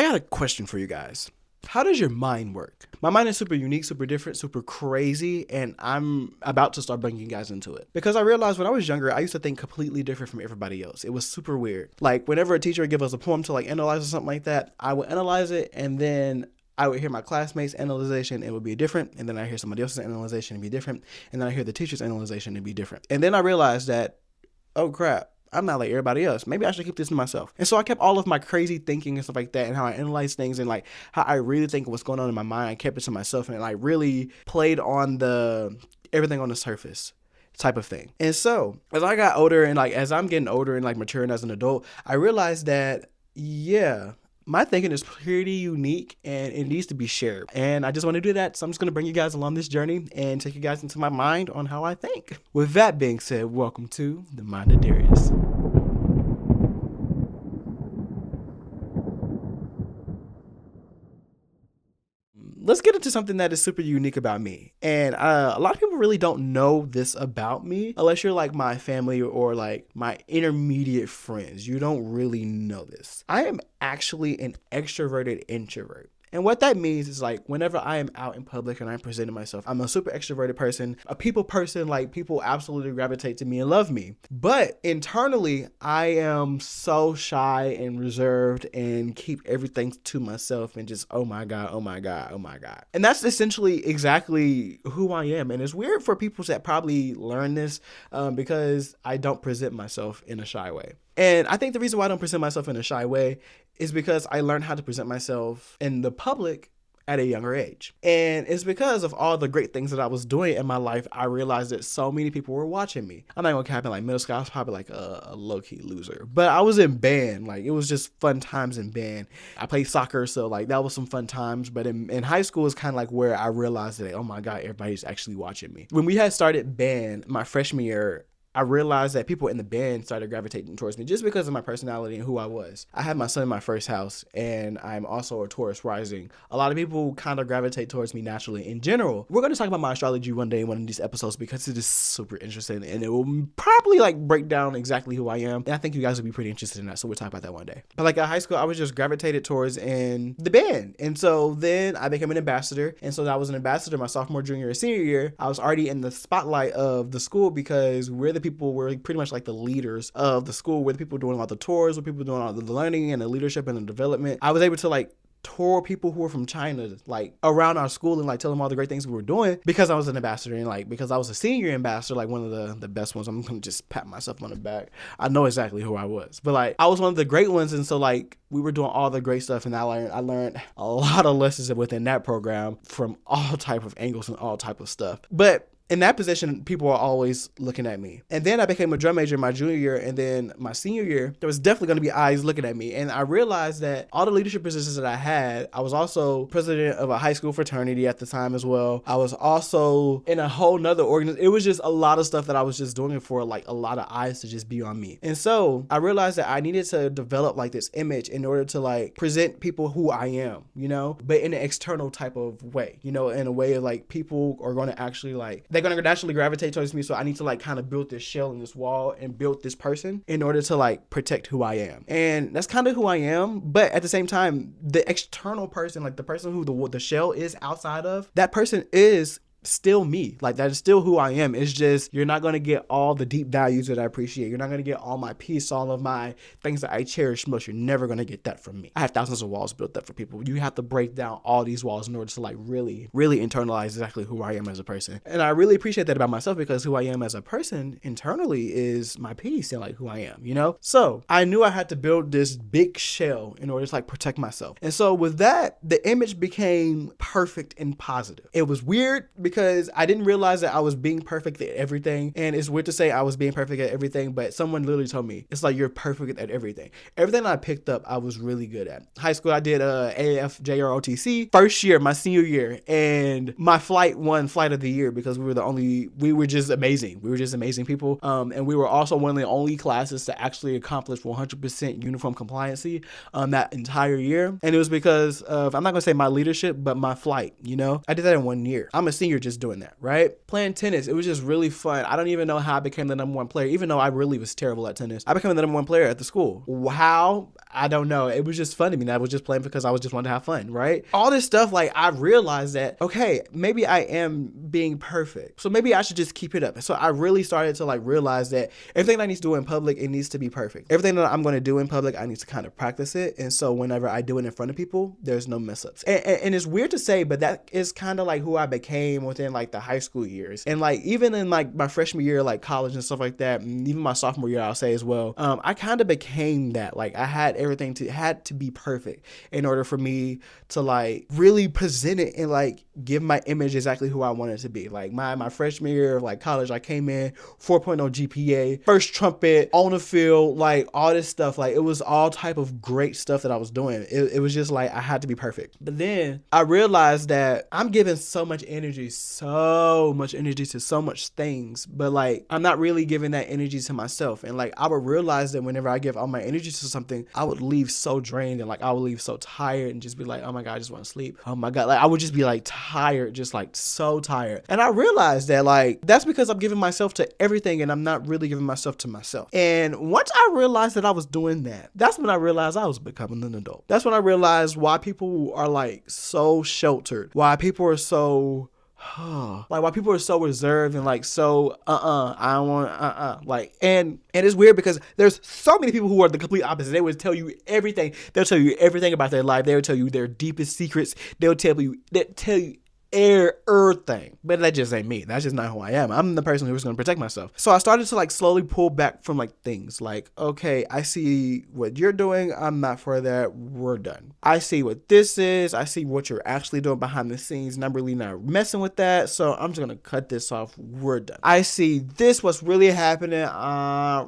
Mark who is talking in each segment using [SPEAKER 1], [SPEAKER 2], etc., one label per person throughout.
[SPEAKER 1] I got a question for you guys. How does your mind work? My mind is super unique, super different, super crazy, and I'm about to start bringing you guys into it. Because I realized when I was younger, I used to think completely different from everybody else. It was super weird. Like whenever a teacher would give us a poem to like analyze or something like that, I would analyze it and then I would hear my classmates' analyzation, it would be different, and then I hear somebody else's analyzation and be different, and then I hear the teacher's analyzation and be different. And then I realized that, oh crap, I'm not like everybody else. Maybe I should keep this to myself. And so I kept all of my crazy thinking and stuff like that and how I analyze things and like how I really think what's going on in my mind. I kept it to myself and like really played on the everything on the surface type of thing. And so as I got older and like as I'm getting older and like maturing as an adult, I realized that, yeah, my thinking is pretty unique and it needs to be shared. And I just want to do that. So I'm just going to bring you guys along this journey and take you guys into my mind on how I think. With that being said, welcome to the Mind of Darius. Let's get into something that is super unique about me. And a lot of people really don't know this about me unless you're like my family or like my intermediate friends. You don't really know this. I am actually an extroverted introvert. And what that means is like whenever I am out in public and I'm presenting myself, I'm a super extroverted person, a people person, like people absolutely gravitate to me and love me. But internally, I am so shy and reserved and keep everything to myself and just, oh my God, oh my God, oh my God. And that's essentially exactly who I am. And it's weird for people that probably learn this because I don't present myself in a shy way. And I think the reason why I don't present myself in a shy way is because I learned how to present myself in the public at a younger age. And it's because of all the great things that I was doing in my life, I realized that so many people were watching me. I'm not gonna cap in like middle school, I was probably like a low-key loser. But I was in band, like it was just fun times in band. I played soccer, so like that was some fun times. But in high school is kind of like where I realized that, oh my God, everybody's actually watching me. When we had started band my freshman year, I realized that people in the band started gravitating towards me just because of my personality and who I was. I had my son in my first house, and I'm also a Taurus rising. A lot of people kind of gravitate towards me naturally in general. We're going to talk about my astrology one day in one of these episodes because it is super interesting, and it will probably like break down exactly who I am. And I think you guys will be pretty interested in that, so we'll talk about that one day. But like at high school, I was just gravitated towards in the band. And so then I became an ambassador. And so I was an ambassador my sophomore, junior, and senior year. I was already in the spotlight of the school because we're the people were pretty much like the leaders of the school. We're the people doing all the tours, we're people doing all the learning and the leadership and the development. I was able to like tour people who were from China like around our school and like tell them all the great things we were doing because I was an ambassador and like because I was a senior ambassador, like one of the best ones. I'm gonna just pat myself on the back. I know exactly who I was, but like I was one of the great ones, and so like we were doing all the great stuff, and I learned a lot of lessons within that program from all type of angles and all type of stuff. But in that position, people are always looking at me. And then I became a drum major in my junior year, and then my senior year, there was definitely going to be eyes looking at me. And I realized that all the leadership positions that I had, I was also president of a high school fraternity at the time as well. I was also in a whole nother organization. It was just a lot of stuff that I was just doing for like a lot of eyes to just be on me. And so I realized that I needed to develop like this image in order to like present people who I am, you know, but in an external type of way, you know, in a way of like people are going to actually like, they're going to naturally gravitate towards me. So I need to like kind of build this shell in this wall and build this person in order to like protect who I am. And that's kind of who I am. But at the same time, the external person, like the person who the shell is outside of, that person is still me. Like that is still who I am. It's just you're not going to get all the deep values that I appreciate. You're not going to get all my peace, all of my things that I cherish most. You're never going to get that from me. I have thousands of walls built up for people. You have to break down all these walls in order to like really internalize exactly who I am as a person. And I really appreciate that about myself because who I am as a person internally is my peace and like who I am, you know? So I knew I had to build this big shell in order to like protect myself. And so with that, the image became perfect and positive. It was weird because I didn't realize that I was being perfect at everything. And it's weird to say I was being perfect at everything, but someone literally told me, it's like, you're perfect at everything. Everything I picked up, I was really good at. High school, I did AF, JROTC. First year, my senior year, and my flight won flight of the year because we were just amazing. We were just amazing people. And we were also one of the only classes to actually accomplish 100% uniform compliancy that entire year. And it was because of, I'm not gonna say my leadership, but my flight, you know? I did that in 1 year. I'm a senior just doing that, right? Playing tennis, it was just really fun. I don't even know how I became the #1 player, even though I really was terrible at tennis. I became the #1 player at the school. How? I don't know. It was just fun to me. And I was just playing because I was just wanting to have fun, right? All this stuff, like I realized that, okay, maybe I am being perfect. So maybe I should just keep it up. So I really started to like realize that everything I need to do in public, it needs to be perfect. Everything that I'm going to do in public, I need to kind of practice it. And so whenever I do it in front of people, there's no mess ups. And it's weird to say, but that is kind of like who I became within like the high school years. And like even in like my freshman year, like college and stuff like that, and even my sophomore year, I'll say as well, I kind of became that. Like I had everything had to be perfect in order for me to like really present it and like give my image exactly who I wanted to be. Like my freshman year of like college, I came in 4.0 GPA, first trumpet on the field, like all this stuff. Like it was all type of great stuff that I was doing. It was just like I had to be perfect. But then I realized that I'm giving so much energy to so much things, but like I'm not really giving that energy to myself. And like I would realize that whenever I give all my energy to something, I would leave so drained and like I would leave so tired and just be like, oh my God, I just want to sleep. Oh my God. Like I would just be like tired, just like so tired. And I realized that like that's because I'm giving myself to everything and I'm not really giving myself to myself. And once I realized that I was doing that, that's when I realized I was becoming an adult. That's when I realized why people are like so sheltered, why people are so like why people are so reserved and like so I don't want like and it's weird because there's so many people who are the complete opposite. They would tell you everything. They'll tell you everything about their life. They will tell you their deepest secrets. They'll tell you everything. But that just ain't me. That's just not who I am. I'm the person who's going to protect myself. So I started to like slowly pull back from like things like, okay, I see what you're doing. I'm not for that. We're done. I see what this is. I see what you're actually doing behind the scenes and I'm really not messing with that. So I'm just going to cut this off. We're done. I see this, what's really happening. Nah,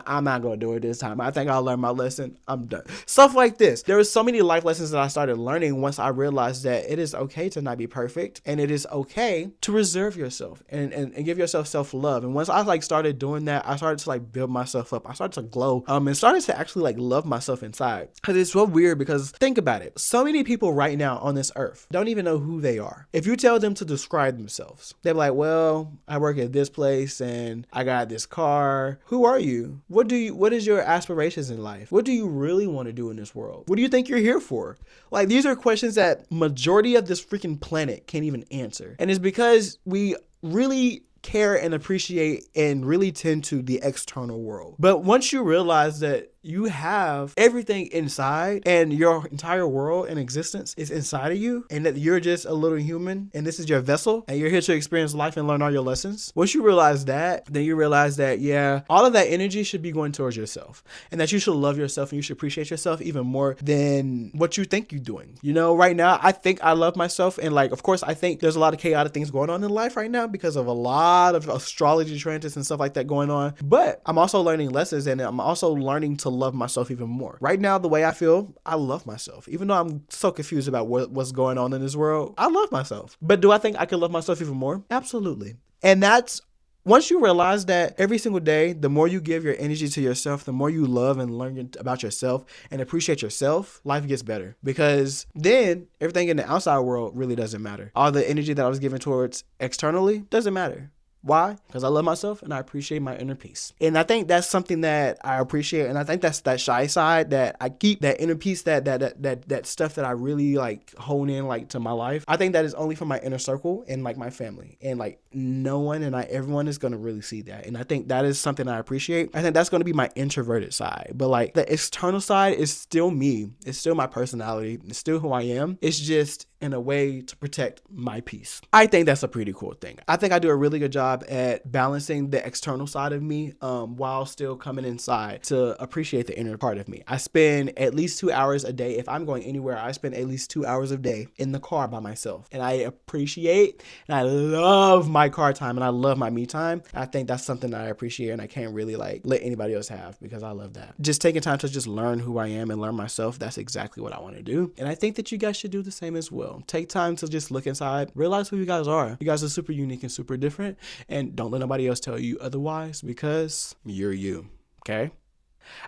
[SPEAKER 1] I'm not going to do it this time. I think I'll learn my lesson. I'm done. Stuff like this. There were so many life lessons that I started learning once I realized that it is okay to not be perfect and it is okay to reserve yourself and give yourself self-love. And once I like started doing that, I started to like build myself up. I started to glow and started to actually like love myself inside. Because it's so weird because think about it. So many people right now on this earth don't even know who they are. If you tell them to describe themselves, they're like, well, I work at this place and I got this car. Who are you? What is your aspirations in life? What do you really want to do in this world? What do you think you're here for? Like these are questions that majority of this freaking planet can't even answer. And it's because we really care and appreciate and really tend to the external world. But once you realize that you have everything inside and your entire world and existence is inside of you and that you're just a little human and this is your vessel and you're here to experience life and learn all your lessons. Once you realize that, then you realize that, yeah, all of that energy should be going towards yourself and that you should love yourself and you should appreciate yourself even more than what you think you're doing. You know, right now, I think I love myself. And like, of course, I think there's a lot of chaotic things going on in life right now because of a lot of astrology transits and stuff like that going on. But I'm also learning lessons and I'm also learning to love myself even more. Right now, the way I feel, I love myself. Even though I'm so confused about what's going on in this world, I love myself. But do I think I can love myself even more? Absolutely. And that's once you realize that every single day, the more you give your energy to yourself, the more you love and learn about yourself and appreciate yourself, life gets better. Because then everything in the outside world really doesn't matter. All the energy that I was giving towards externally doesn't matter. Why? Because I love myself and I appreciate my inner peace. And I think that's something that I appreciate. And I think that's that shy side that I keep, that inner peace, that stuff that I really like hone in like to my life. I think that is only for my inner circle and like my family. And like no one and everyone is going to really see that. And I think that is something I appreciate. I think that's going to be my introverted side. But like the external side is still me. It's still my personality. It's still who I am. It's just in a way to protect my peace. I think that's a pretty cool thing. I think I do a really good job at balancing the external side of me while still coming inside to appreciate the inner part of me. I spend at least 2 hours a day. If I'm going anywhere, I spend at least 2 hours a day in the car by myself. And I appreciate and I love my car time and I love my me time. I think that's something that I appreciate and I can't really like let anybody else have because I love that. Just taking time to just learn who I am and learn myself, that's exactly what I want to do. And I think that you guys should do the same as well. Take time to just look inside, realize who you guys are. You guys are super unique and super different, and don't let nobody else tell you otherwise because you're you, okay?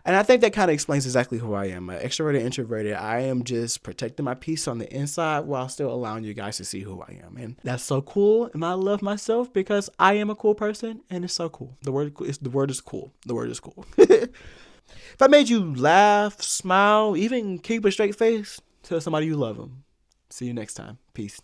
[SPEAKER 1] And I think that kind of explains exactly who I am. Extroverted, introverted. I am just protecting my peace on the inside while still allowing you guys to see who I am. And that's so cool. And I love myself because I am a cool person and it's so cool. The word is cool. The word is cool. If I made you laugh, smile, even keep a straight face, tell somebody you love them. See you next time. Peace.